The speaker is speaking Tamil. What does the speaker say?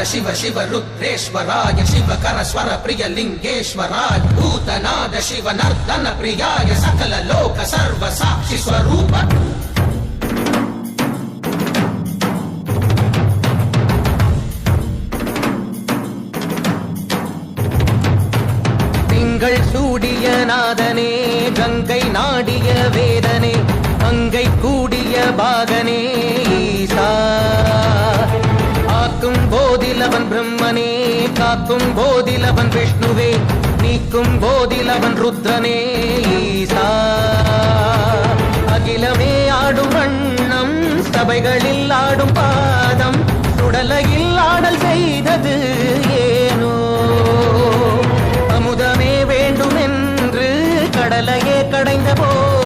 शिव शिव रुद्रेश्वराय शिवकर स्वर प्रिय लिंगेश्वराय भूतनाद शिव नर्दन प्रियाय सकल लोक सर्व साक्षि स्वरूप திங்கள் சூடிய நாதனே கங்கை நாடிய வேதனே அங்கை கூடிய பாகனே ஈசா ஆக்கும் போதிலவன் பிரம்மனே காக்கும் போதிலவன் விஷ்ணுவே நீக்கும் போதிலவன் ருத்ரனே ஈசா அகிலமே ஆடும் வண்ணம் சபைகளில் ஆடும் பாதம் சுடலையில் ஆடல் செய்தது